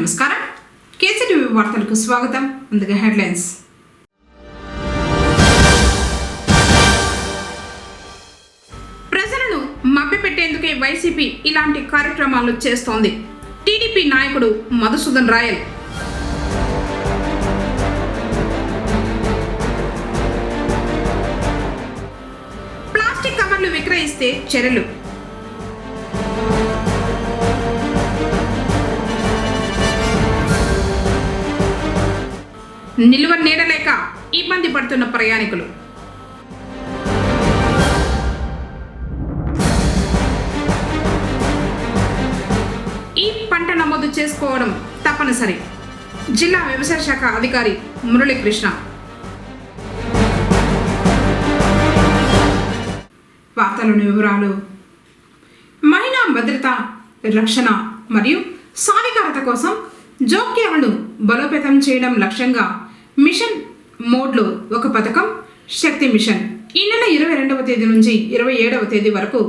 నమస్కారం. కేసీటీవీ వార్తలకు స్వాగతం. ముందుగా హెడ్లైన్స్. ప్రజలను మభ్యపెట్టేందుకే వైసీపీ ఇలాంటి కార్యక్రమాలు చేస్తోంది. టీడీపీ నాయకుడు మధుసూదన్ రాయల్. ప్లాస్టిక్ కవర్లు విక్రయిస్తే చర్యలు. నిల్వ నీడలేక ఇబ్బంది పడుతున్న ప్రయాణికులు. ఈ పంట నమోదు చేసుకోవడం తప్పనిసరి. జిల్లా వ్యవసాయ శాఖ అధికారి మురళీకృష్ణ. వార్తలోని వివరాలు. మహిళా భద్రత, రక్షణ మరియు సాధికారత కోసం జోక్యాలను బలోపేతం చేయడం లక్ష్యంగా మిషన్ మోడ్లో ఒక పథకం శక్తి మిషన్ ఈ నెల 22వ తేదీ నుంచి 27వ తేదీ వరకు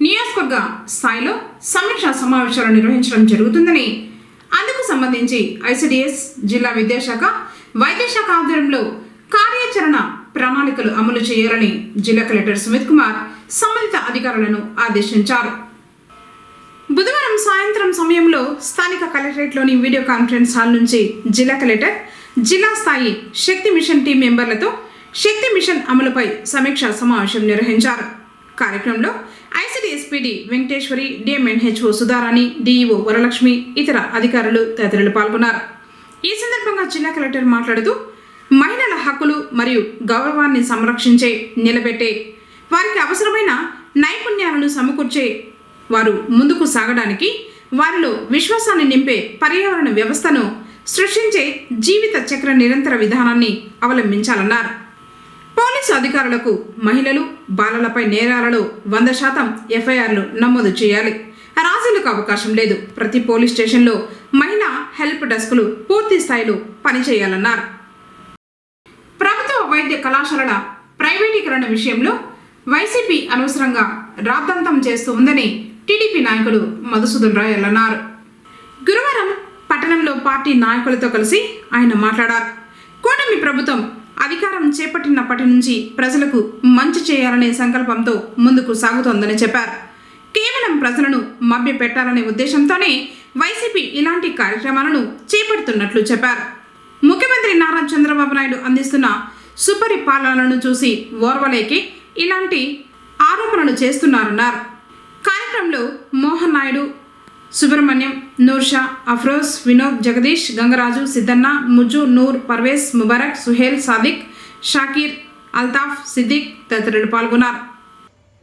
నియోజకవర్గ స్థాయిలో సమీక్షా సమావేశాలు నిర్వహించడం జరుగుతుందని, అందుకు సంబంధించి ఐసిడిఎస్, జిల్లా విద్యాశాఖ, వైద్యశాఖ ఆధ్వర్యంలో కార్యాచరణ ప్రణాళికలు అమలు చేయాలని జిల్లా కలెక్టర్ సుమిత్ కుమార్ సంబంధిత అధికారులను ఆదేశించారు. బుధవారం సాయంత్రం సమయంలో స్థానిక కలెక్టరేట్లోని వీడియో కాన్ఫరెన్స్ హాల్ నుంచి జిల్లా కలెక్టర్ జిల్లా స్థాయి శక్తి మిషన్ టీం మెంబర్లతో శక్తి మిషన్ అమలుపై సమీక్షా సమావేశం నిర్వహించారు. కార్యక్రమంలో ఐసిడిఎస్పీడి వెంకటేశ్వరి, డిఎంఎన్హెచ్ఓ సుధారాణి, డిఈఓ వరలక్ష్మి, ఇతర అధికారులు తదితరులు పాల్గొన్నారు. ఈ సందర్భంగా జిల్లా కలెక్టర్ మాట్లాడుతూ, మహిళల హక్కులు మరియు గౌరవాన్ని సంరక్షించే, నిలబెట్టే, వారికి అవసరమైన నైపుణ్యాలను సమకూర్చే, వారు ముందుకు సాగడానికి వారిలో విశ్వాసాన్ని నింపే పర్యావరణ వ్యవస్థను సృష్టించే జీవిత చక్ర నిరంతర విధానాన్ని అవలంబించాలన్నారు. పోలీసు అధికారులకు మహిళలు, బాలలపై నేరాలలో 100% ఎఫ్ఐఆర్లు నమోదు చేయాలి. రాజీలకు అవకాశం లేదు. ప్రతి పోలీస్ స్టేషన్లో మహిళా హెల్ప్ డెస్క్లు పూర్తి స్థాయిలో పనిచేయాలన్నారు. ప్రభుత్వ వైద్య కళాశాలల ప్రైవేటీకరణ విషయంలో వైసీపీ అనవసరంగా రాద్ధాంతం చేస్తూ ఉందని టీడీపీ నాయకుడు మధుసూదన్ రాయల్ అన్నారు. గురువారం పట్టణంలో పార్టీ నాయకులతో కలిసి ఆయన మాట్లాడారు. కూటమి ప్రభుత్వం అధికారం చేపట్టినప్పటి నుంచి ప్రజలకు మంచి చేయాలనే సంకల్పంతో ముందుకు సాగుతోందని చెప్పారు. కేవలం ప్రజలను మభ్య పెట్టాలనే ఉద్దేశంతోనే వైసీపీ ఇలాంటి కార్యక్రమాలను చేపడుతున్నట్లు చెప్పారు. ముఖ్యమంత్రి నారా చంద్రబాబు నాయుడు అందిస్తున్న సుపరిపాలనను చూసి ఓర్వలేకి ఇలాంటి ఆరోపణలు చేస్తున్నారన్నారు. కార్యక్రమంలో మోహన్ నాయుడు, సుబ్రహ్మణ్యం, నూర్షా, అఫ్రోజ్, వినోద్, జగదీష్, గంగరాజు, సిద్ధన్న, ముజ్జు, నూర్, పర్వేజ్, ముబారక్, సుహేల్, సాదిక్, షాకీర్, అల్తాఫ్, సిద్దిక్ తదితరులు పాల్గొన్నారు.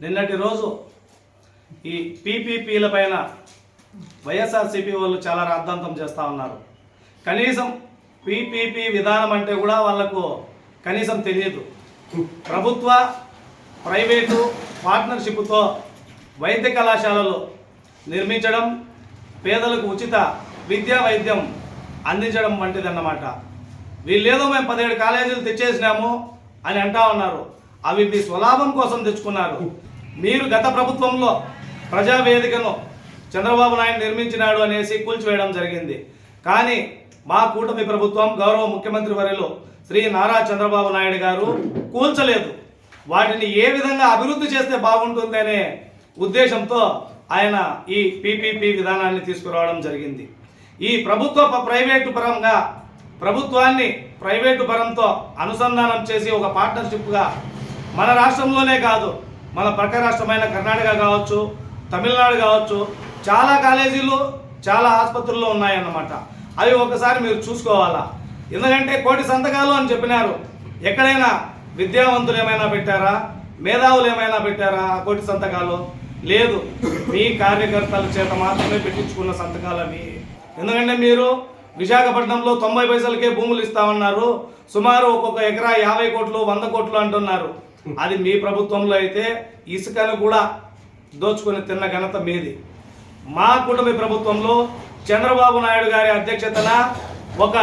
నిన్నటి రోజు ఈ పీపీపీల పైన వైఎస్ఆర్సీపీ వాళ్ళు చాలా రాద్ధాంతం చేస్తూ ఉన్నారు. కనీసం పీపీపీ విధానం అంటే కూడా వాళ్లకు కనీసం తెలియదు. ప్రభుత్వ ప్రైవేటు పార్ట్నర్షిప్తో వైద్య కళాశాలలు నిర్మించడం, పేదలకు ఉచిత విద్యా వైద్యం అందించడం వంటిదన్నమాట. వీళ్ళేదో మేము 17 కాలేజీలు తెచ్చేసినాము అని అంటా ఉన్నారు. అవి మీ స్వలాభం కోసం తెచ్చుకున్నారు. మీరు గత ప్రభుత్వంలో ప్రజావేదికను చంద్రబాబు నాయుడు నిర్మించినాడు అనేసి కూల్చివేయడం జరిగింది. కానీ మా కూటమి ప్రభుత్వం, గౌరవ ముఖ్యమంత్రి వర్యులు శ్రీ నారా చంద్రబాబు నాయుడు గారు కూల్చలేదు. వాటిని ఏ విధంగా అభివృద్ధి చేస్తే బాగుంటుందనే ఉద్దేశంతో ఆయన ఈ పీపీపీ విధానాన్ని తీసుకురావడం జరిగింది. ఈ ప్రభుత్వ ప్రైవేటు పరంగా ప్రభుత్వాన్ని ప్రైవేటు పరంతో అనుసంధానం చేసి ఒక పార్ట్నర్షిప్గా మన రాష్ట్రంలోనే కాదు, మన పక్క రాష్ట్రమైన కర్ణాటక కావచ్చు, తమిళనాడు కావచ్చు, చాలా కాలేజీలు, చాలా ఆసుపత్రుల్లో ఉన్నాయన్నమాట. అవి ఒకసారి మీరు చూసుకోవాలా. ఎందుకంటే 1 కోటి సంతకాలు అని చెప్పినారు. ఎక్కడైనా విద్యావంతులు ఏమైనా పెట్టారా? మేధావులు ఏమైనా పెట్టారా? 1 కోటి సంతకాలు లేదు. మీ కార్యకర్తల చేత మాత్రమే పెట్టించుకున్న సంతకాలు అవి. ఎందుకంటే మీరు విశాఖపట్నంలో 90 పైసలకే భూములు ఇస్తామన్నారు. సుమారు ఒక్కొక్క ఎకరా 50 కోట్లు 100 కోట్లు అంటున్నారు. అది మీ ప్రభుత్వంలో అయితే ఇసుకను కూడా దోచుకొని తిన్న ఘనత మీది. మా కూటమి ప్రభుత్వంలో చంద్రబాబు నాయుడు గారి అధ్యక్షతన ఒక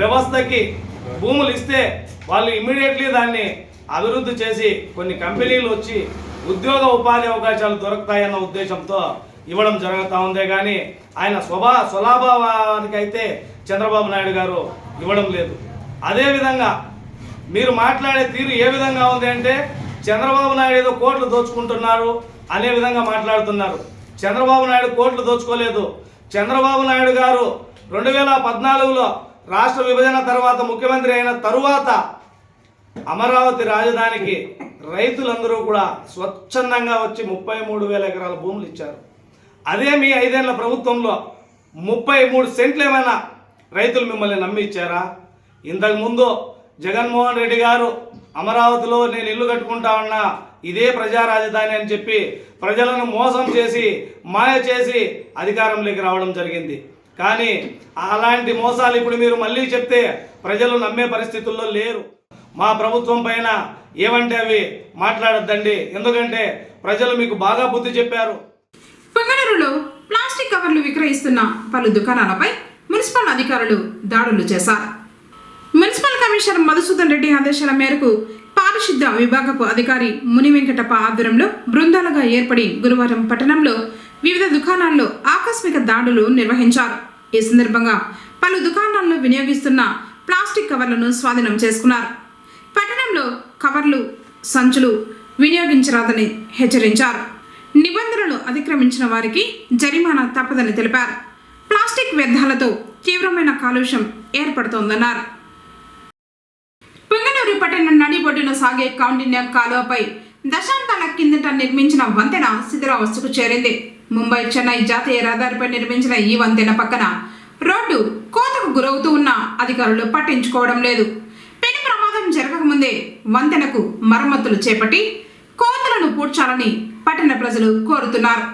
వ్యవస్థకి భూములు ఇస్తే వాళ్ళు ఇమ్మీడియట్లీ దాన్ని అభివృద్ధి చేసి కొన్ని కంపెనీలు వచ్చి ఉద్యోగ ఉపాధి అవకాశాలు దొరుకుతాయన్న ఉద్దేశంతో ఇవ్వడం జరుగుతూ ఉందే కానీ ఆయన స్వలాభానికి అయితే చంద్రబాబు నాయుడు గారు ఇవ్వడం లేదు. అదేవిధంగా మీరు మాట్లాడే తీరు ఏ విధంగా ఉంది అంటే చంద్రబాబు నాయుడు ఏదో కోట్లు దోచుకుంటున్నారు అనే విధంగా మాట్లాడుతున్నారు. చంద్రబాబు నాయుడు కోట్లు దోచుకోలేదు. చంద్రబాబు నాయుడు గారు 2014లో రాష్ట్ర విభజన తర్వాత ముఖ్యమంత్రి అయిన తరువాత అమరావతి రాజధానికి రైతులందరూ కూడా స్వచ్ఛందంగా వచ్చి 33,000 ఎకరాల భూములు ఇచ్చారు. అదే మీ 5 ఏళ్ల ప్రభుత్వంలో 33 సెంట్లు ఏమైనా రైతులు మిమ్మల్ని నమ్మి ఇచ్చారా? ఇంతకుముందు జగన్మోహన్ రెడ్డి గారు అమరావతిలో నేను ఇల్లు కట్టుకుంటా ఉన్నా, ఇదే ప్రజా రాజధాని అని చెప్పి ప్రజలను మోసం చేసి మాయ చేసి అధికారంలోకి రావడం జరిగింది. కానీ అలాంటి మోసాలు ఇప్పుడు మీరు మళ్ళీ చెప్తే ప్రజలు నమ్మే పరిస్థితుల్లో లేరు. మా ప్రభుత్వం పైన ఏమంటే అవి మాట్లాడొద్దండి, ఎందుకంటే ప్రజలు మీకు బాగా బుద్ధి చెప్పారు. పొంగనూరులో ప్లాస్టిక్ కవర్లు విక్రయిస్తున్న పలు దుకాణాలపై మున్సిపల్ అధికారులు దాడులు చేశారు. మున్సిపల్ కమిషనర్ మధుసూదన్ రెడ్డి ఆదేశాల మేరకు పారిశుద్ధ్య విభాగపు అధికారి ముని వెంకటప్ప ఆధ్వర్యంలో బృందాలుగా ఏర్పడి గురువారం పట్టణంలో వివిధ దుకాణాల్లో ఆకస్మిక దాడులు నిర్వహించారు. ఈ సందర్భంగా పలు దుకాణాల్లో వినియోగిస్తున్న ప్లాస్టిక్ కవర్లను స్వాధీనం చేసుకున్నారు. పట్టణంలో కవర్లు, సంచులు వినియోగించరాదని హెచ్చరించారు. నిబంధనలు అతిక్రమించిన వారికి జరిమానా తప్పదని తెలిపారు. ప్లాస్టిక్ వ్యర్థాలతో తీవ్రమైన కాలుష్యం ఏర్పడుతోందన్నారు. పొంగనూరు పట్టణం నడిబొడ్డున సాగే కౌండిన్య కాలువపై దశాబ్దాల కిందట నిర్మించిన వంతెన శిథిలావస్థకు చేరింది. ముంబై చెన్నై జాతీయ రహదారిపై నిర్మించిన ఈ వంతెన పక్కన రోడ్డు కోతకు గురవుతూ ఉన్న అధికారులు పట్టించుకోవడం లేదు. పెను ప్రమాదం జరగకముందే వంతెనకు మరమ్మతులు చేపట్టి కోతలను పూడ్చాలని పట్టణ ప్రజలు కోరుతున్నారు.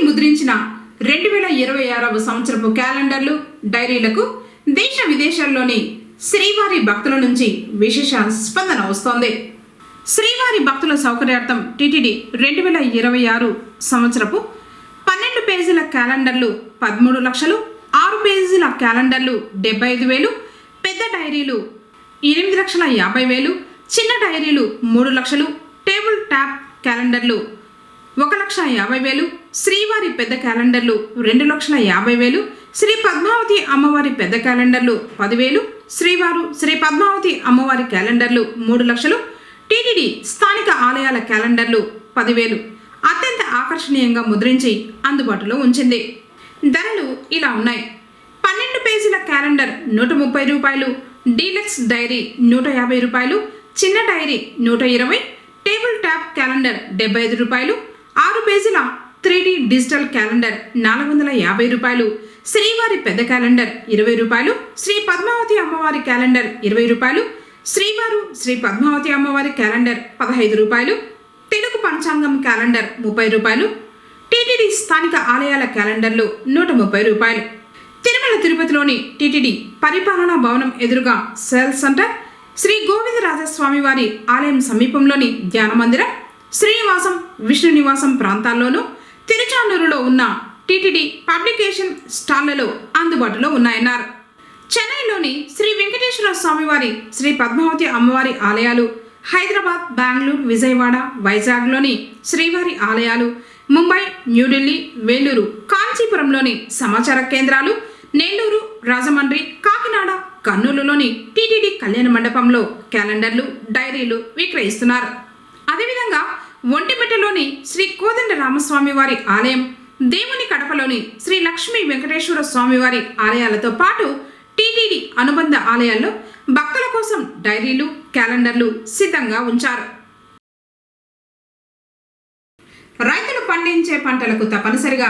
ముద్రించిన 2026వ సంవత్సరపు క్యాలెండర్లు, డైరీలకు దేశ విదేశాల్లోని శ్రీవారి భక్తుల నుంచి విశేష స్పందన వస్తోంది. శ్రీవారి భక్తుల సౌకర్యార్థం టీటీడీ 2026 సంవత్సరపు 12 పేజీల క్యాలెండర్లు 13 లక్షలు, 6 పేజీల క్యాలెండర్లు 75,000, పెద్ద డైరీలు 8,50,000, చిన్న డైరీలు 3 లక్షలు, టేబుల్ టాప్ క్యాలెండర్లు 1,50,000, శ్రీవారి పెద్ద క్యాలెండర్లు 2,50,000, శ్రీ పద్మావతి అమ్మవారి పెద్ద క్యాలెండర్లు 10,000, శ్రీ పద్మావతి అమ్మవారి క్యాలెండర్లు 3 లక్షలు, టీటీడీ స్థానిక ఆలయాల క్యాలెండర్లు 10,000 అత్యంత ఆకర్షణీయంగా ముద్రించి అందుబాటులో ఉంచింది. ధరలు ఇలా ఉన్నాయి. 12 పేజీల క్యాలెండర్ 130 రూపాయలు, డీలక్స్ డైరీ 150 రూపాయలు, చిన్న డైరీ 120, టేబుల్ టాప్ క్యాలెండర్ 75 రూపాయలు, 6 పేజీల 3D డిజిటల్ క్యాలెండర్ 450 రూపాయలు, శ్రీవారి పెద్ద క్యాలెండర్ 20 రూపాయలు, శ్రీ పద్మావతి అమ్మవారి క్యాలెండర్ 20 రూపాయలు, శ్రీ పద్మావతి అమ్మవారి క్యాలెండర్ 15 రూపాయలు, తెలుగు పంచాంగం క్యాలెండర్ 30 రూపాయలు, టీటీడీ స్థానిక ఆలయాల క్యాలెండర్లు 130 రూపాయలు. తిరుమల తిరుపతిలోని టీటీడీ పరిపాలనా భవనం ఎదురుగా సేల్స్ సెంటర్, శ్రీ గోవిందరాజస్వామి వారి ఆలయం సమీపంలోని ధ్యాన మందిరం, శ్రీనివాసం, విష్ణు నివాసం ప్రాంతాల్లోనూ తిరుచానూరులో ఉన్న టీటీడీ పబ్లికేషన్ స్టాళ్లలో అందుబాటులో ఉన్నాయన్నారు. చెన్నైలోని శ్రీ వెంకటేశ్వర స్వామివారి, శ్రీ పద్మావతి అమ్మవారి ఆలయాలు, హైదరాబాద్, బెంగళూరు, విజయవాడ, వైజాగ్లోని శ్రీవారి ఆలయాలు, ముంబై, న్యూఢిల్లీ, వేలూరు, కాంచీపురంలోని సమాచార కేంద్రాలు, నెల్లూరు, రాజమండ్రి, కాకినాడ, కర్నూలులోని టీటీడీ కళ్యాణ మండపంలో క్యాలెండర్లు, డైరీలు విక్రయిస్తున్నారు. అదేవిధంగా ఒంటిమిట్టలోని శ్రీ కోదండ రామస్వామి వారి ఆలయం, దేవుని కడపలోని శ్రీ లక్ష్మీ వెంకటేశ్వర స్వామి వారి ఆలయాలతో పాటు టీటీడీ అనుబంధ ఆలయాల్లో భక్తుల కోసం డైరీలు, క్యాలెండర్లు సిద్ధంగా ఉంచారు. రైతులు పండించే పంటలకు తప్పనిసరిగా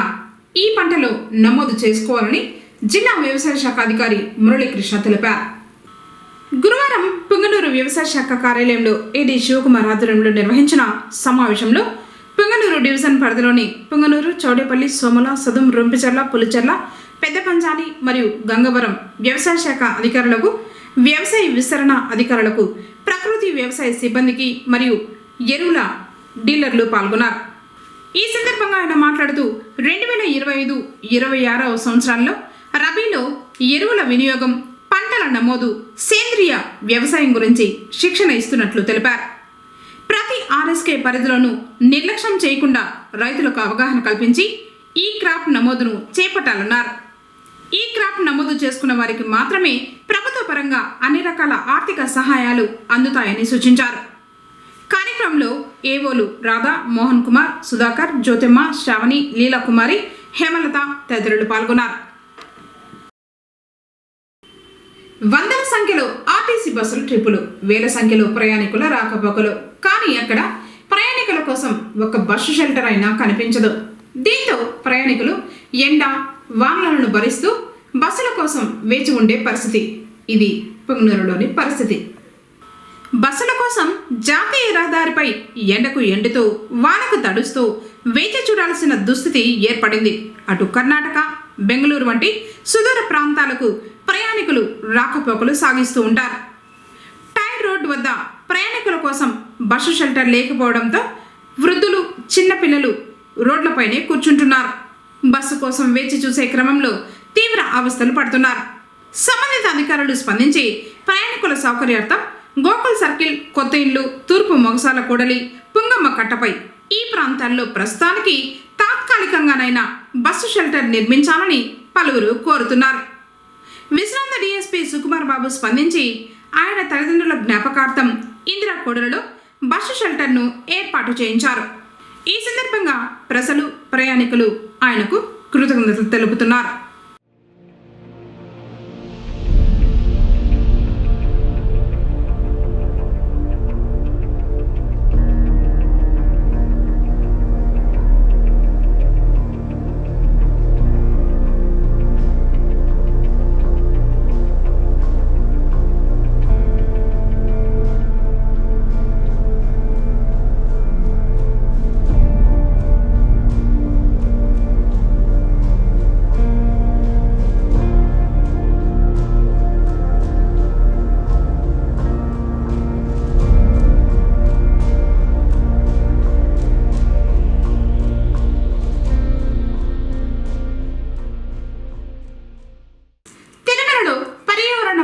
ఈ పంటలో నమోదు చేసుకోవాలని జిల్లా వ్యవసాయ శాఖ అధికారి మురళీకృష్ణ తెలిపారు. గురువారం పుంగనూరు వ్యవసాయ శాఖ కార్యాలయంలో ఏడీ శివకుమార్ ఆధ్వర్యంలో నిర్వహించిన సమావేశంలో పుంగనూరు డివిజన్ పరిధిలోని పుంగనూరు, చౌడేపల్లి, సోమల, సదుం, రొంపిచెర్ల, పులిచెర్ల, పెద్ద పంజాని మరియు గంగవరం వ్యవసాయ శాఖ అధికారులకు, వ్యవసాయ విస్తరణ అధికారులకు, ప్రకృతి వ్యవసాయ సిబ్బందికి మరియు ఎరువుల డీలర్లు పాల్గొన్నారు. ఈ సందర్భంగా ఆయన మాట్లాడుతూ 2025-26 సంవత్సరాల్లో రబీలో ఎరువుల వినియోగం, పంటల నమోదు, సేంద్రియ వ్యవసాయం గురించి శిక్షణ ఇస్తున్నట్లు తెలిపారు. ప్రతి ఆర్ఎస్కే పరిధిలోనూ నిర్లక్ష్యం చేయకుండా రైతులకు అవగాహన కల్పించి ఈ క్రాప్ నమోదును చేపట్టాలన్నారు. ఈ క్రాప్ నమోదు చేసుకున్న వారికి మాత్రమే ప్రభుత్వ పరంగా అన్ని రకాల ఆర్థిక సహాయాలు అందుతాయని సూచించారు. కార్యక్రమంలో ఏవోలు రాధా, మోహన్ కుమార్, సుధాకర్, జ్యోతిమ్మ, శ్రావణి, లీలాకుమారి, హేమలత తదితరులు పాల్గొన్నారు. వందల సంఖ్యలో ఆర్టీసీ బస్సులు ట్రిప్పులు, వేల సంఖ్యలో ప్రయాణికుల రాకపోకలు. కానీ అక్కడ ప్రయాణికుల కోసం ఒక బస్సు షెల్టర్ అయినా కనిపించదు. దీంతో ప్రయాణికులు ఎండ, వానలను భరిస్తూ బస్సుల కోసం వేచి ఉండే పరిస్థితి. ఇది పుంగనూరులోని పరిస్థితి. బస్సుల కోసం జాతీయ రహదారిపై ఎండకు ఎండుతూ, వానకు తడుస్తూ వేచి చూడాల్సిన దుస్థితి ఏర్పడింది. అటు కర్ణాటక, బెంగళూరు వంటి సుదూర ప్రాంతాలకు ప్రయాణికులు రాకపోకలు సాగిస్తూ ఉంటారు. టైర్ రోడ్డు వద్ద ప్రయాణికుల కోసం బస్సు షెల్టర్ లేకపోవడంతో వృద్ధులు, చిన్నపిల్లలు రోడ్లపైనే కూర్చుంటున్నారు. బస్సు కోసం వేచి చూసే క్రమంలో తీవ్ర అవస్థలు పడుతున్నారు. సంబంధిత అధికారులు స్పందించి ప్రయాణికుల సౌకర్యార్థం గోకుల్ సర్కిల్, కొత్త ఇల్లు, తూర్పు మొగసాల కూడలి, పుంగమ్మ కట్టపై ఈ ప్రాంతాల్లో ప్రస్తుతానికి తాత్కాలికంగానైనా బస్సు షెల్టర్ నిర్మించాలని పలువురు కోరుతున్నారు. విశ్రాంత డీఎస్పీ సుకుమార్ బాబు స్పందించి ఆయన తల్లిదండ్రుల జ్ఞాపకార్థం ఇందిరా కూడలిలో బస్సు షెల్టర్ను ఏర్పాటు చేయించారు. ఈ సందర్భంగా ప్రజలు, ప్రయాణికులు ఆయనకు కృతజ్ఞతలు తెలుపుతున్నారు.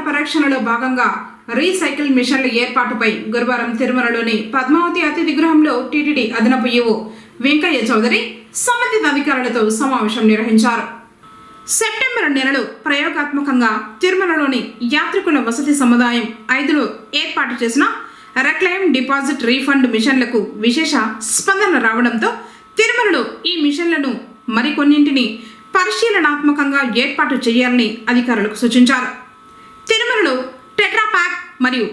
పరిరక్షణలో భాగంగా రీసైకిల్ మిషన్ల ఏర్పాటుపై గురువారం తిరుమలలోని పద్మావతి అతిథి గృహంలో టీటీడీ అదనపు ఈవో వెంకయ్య చౌదరి సంబంధిత అధికారులతో సమావేశం నిర్వహించారు. సెప్టెంబర్ నెలలో ప్రయోగాత్మకంగా తిరుమలలోని యాత్రికుల వసతి సముదాయం 5లో ఏర్పాటు చేసిన రెక్లైమ్ డిపాజిట్ రీఫండ్ మిషన్లకు విశేష స్పందన రావడంతో తిరుమలలో ఈ మిషన్లను మరికొన్నింటిని పరిశీలనాత్మకంగా ఏర్పాటు చేయాలని అధికారులకు సూచించారు. తిరుమలలో టెట్రా ప్యాక్ మరియు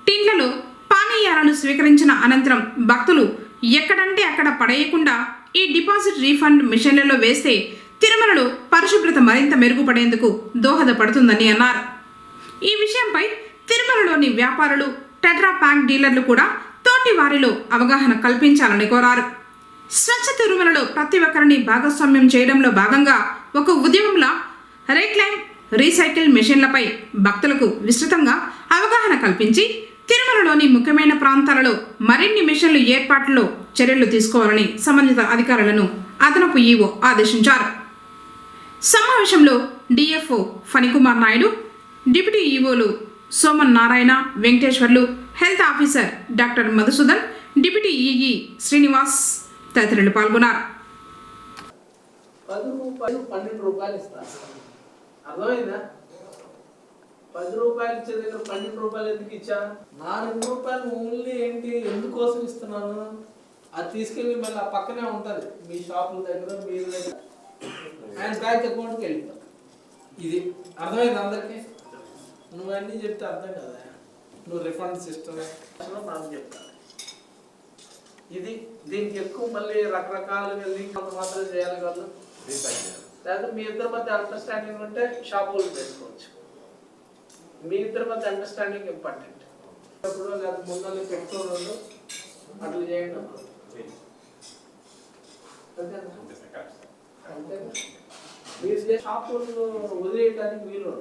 టిన్లలో పానీయాలను స్వీకరించిన అనంతరం భక్తులు ఎక్కడంటే అక్కడ పడేయకుండా ఈ డిపాజిట్ రీఫండ్ మిషన్లలో వేస్తే తిరుమలలో పరిశుభ్రత మరింత మెరుగుపడేందుకు దోహదపడుతుందని అన్నారు. ఈ విషయంపై తిరుమలలోని వ్యాపారులు, టెట్రా ప్యాక్ డీలర్లు కూడా తోటి వారిలో అవగాహన కల్పించాలని కోరారు. స్వచ్ఛ తిరుమలలో ప్రతి ఒక్కరిని భాగస్వామ్యం చేయడంలో భాగంగా ఒక ఉద్యమంలా రెక్లైమ్ రీసైకిల్ మెషిన్లపై భక్తులకు విస్తృతంగా అవగాహన కల్పించి తిరుమలలోని ముఖ్యమైన ప్రాంతాలలో మరిన్ని మిషన్లు ఏర్పాటులో చర్యలు తీసుకోవాలని సంబంధిత అధికారులను అదనపు ఈవో ఆదేశించారు. సమావేశంలో డిఎఫ్ఓ ఫణికుమార్ నాయుడు, డిప్యూటీ ఈవోలు Soman Narayana, Venkateswarlu, health officer doctor Madhusudan, deputy EE Srinivas తదితరులు పాల్గొన్నారు. 10 రూపాయలు 12 రూపాయలు ఇస్తారు. అర్థమైందా? 10 రూపాయలు ఇచ్చే దగ్గర 12 రూపాయలు ఎందుకు ఇచ్చా? నా 2 రూపాయలు ఓన్లీ ఏంటి ఎందుకోసం ఇస్తున్నాను? అది తీసుకెళ్ళి మళ్ళీ ఆ పక్కనే ఉంటుంది మీ షాపుల దగ్గర, మీరు దగ్గర ఆయన బ్యాంక్ అకౌంట్కి వెళ్తాం. ఇది అర్థమైంది అందరికీ? నువ్వు అన్నీ చెప్తే అర్థం కదా. నువ్వు రిఫండ్ సిస్టమ్ మనం చెప్తాను. ఇది దీనికి ఎక్కువ మళ్ళీ రకరకాలుగా లింక్ కొంత మాత్రం చేయాలి కదా. లేదా మీ ఇద్దరి మధ్య అండర్స్టాండింగ్ ఉంటే షాపులు పెట్టుకోవచ్చు. మీ ఇద్దరి మధ్య అండర్స్టాండింగ్ ఇంపార్టెంట్. ఇప్పుడు లేదా ముందు పెట్టుకోవడం అట్లా చేయండి. అంతేనా? మీరు షాపులు వదిలేయడానికి వీలు.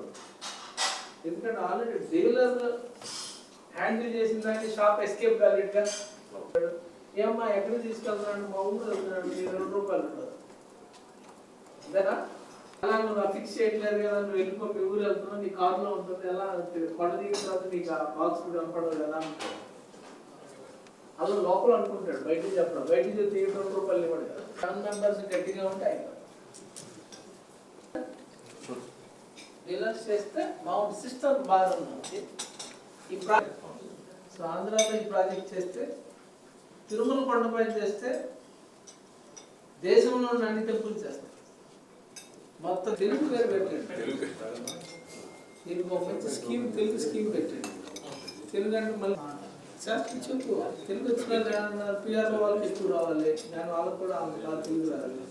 ఎందుకంటే ఆల్రెడీ డీలర్ హ్యాండిల్ చేసిన దాన్ని షాప్ ఎస్కేప్ కాలేట్గా ఏమ్మా ఎక్కడ తీసుకెళ్తున్నాడు, మా ఊరు వెళ్తున్నాడు, మీరు 2 రూపాయలు ఉండదు అంతేనా? అలా నువ్వు ఫిక్స్ చేయట్లేదు కదా, నువ్వు వెళ్ళిపో, మీ ఊరు వెళ్తున్నావు, నీ కారులో ఉంటుంది, ఎలా కొండ దిగిన తర్వాత నీకు ఆ బాక్స్ కూడా కనపడదు కదా. అలా లోపల అనుకుంటాడు, బయటికి చెప్పడం, బయటికి చెప్తే 2 రూపాయలు ఇవ్వడు కదా. 10 మెంబర్స్ గట్టిగా ఉంటాయి. డీలర్స్ చేస్తే మామూలు సిస్టమ్ బాగా ఉంది. ఈ ప్రాజెక్ట్ సో ఆంధ్రాలో ఈ ప్రాజెక్ట్ చేస్తే, తిరుమల కొండపై చేస్తే దేశంలో ఉన్న అన్ని టెంపుల్స్ చేస్తాయి. మొత్తం తెలుగు పేరు పెట్టండి. దీనికి ఒక మంచి స్కీమ్, తెలుగు స్కీమ్ పెట్టండి. తెలుగు అంటే మళ్ళీ శాస్త్రి చెప్పు, తెలుగు వచ్చిన పిఆర్ఓ వాళ్ళకి ఎక్కువ రావాలి, నేను వాళ్ళకి కూడా తెలుగు రావాలి.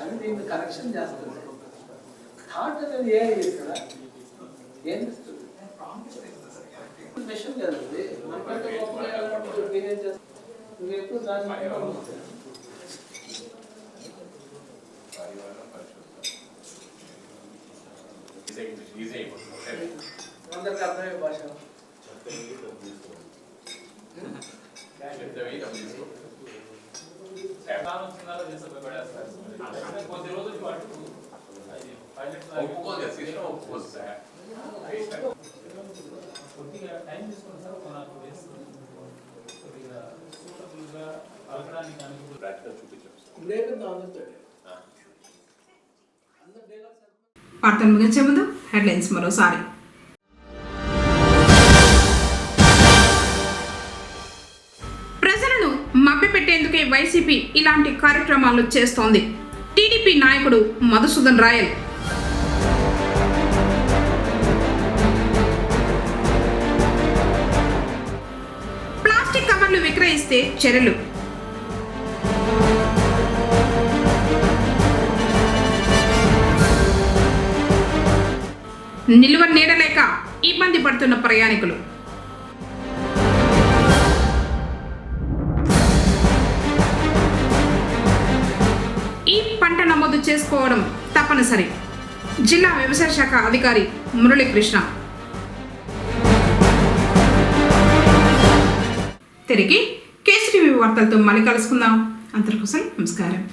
అని దీన్ని కరెక్షన్ చేస్తుంది. థాట్ అనేది ఏ ఇక్కడ ఏం చేస్తుంది విషయం కదండి. మనకంటే గొప్పగా బిహేవ్ చేస్తాను. నువ్వు ఎక్కువ దాన్ని అందరికి అర్థమయ్యే భాష. కొద్ది రోజుల పాటు కొద్దిగా టైం తీసుకుని సార్, ఒక 4 days కొద్దిగా సూటబుల్గా పలకడానికి వార్తలు ముగించే ముందు హెడ్లైన్స్ మరోసారి. ప్రజలను మభ్యపెట్టేందుకే వైసీపీ ఇలాంటి కార్యక్రమాలు చేస్తోంది. టీడీపీ నాయకుడు మధుసూదన్ రాయల్. ప్లాస్టిక్ కవర్లు విక్రయిస్తే చర్యలు. నిలువ నీడలేక ఇబ్బంది పడుతున్న ప్రయాణికులు. ఈ పంట నమోదు చేసుకోవడం తప్పనిసరి. జిల్లా వ్యవసాయ శాఖ అధికారి మురళీకృష్ణ. తిరిగి కేసీటీవీ వార్తలతో మళ్ళీ కలుసుకుందాం. అంతవరకు నమస్కారం.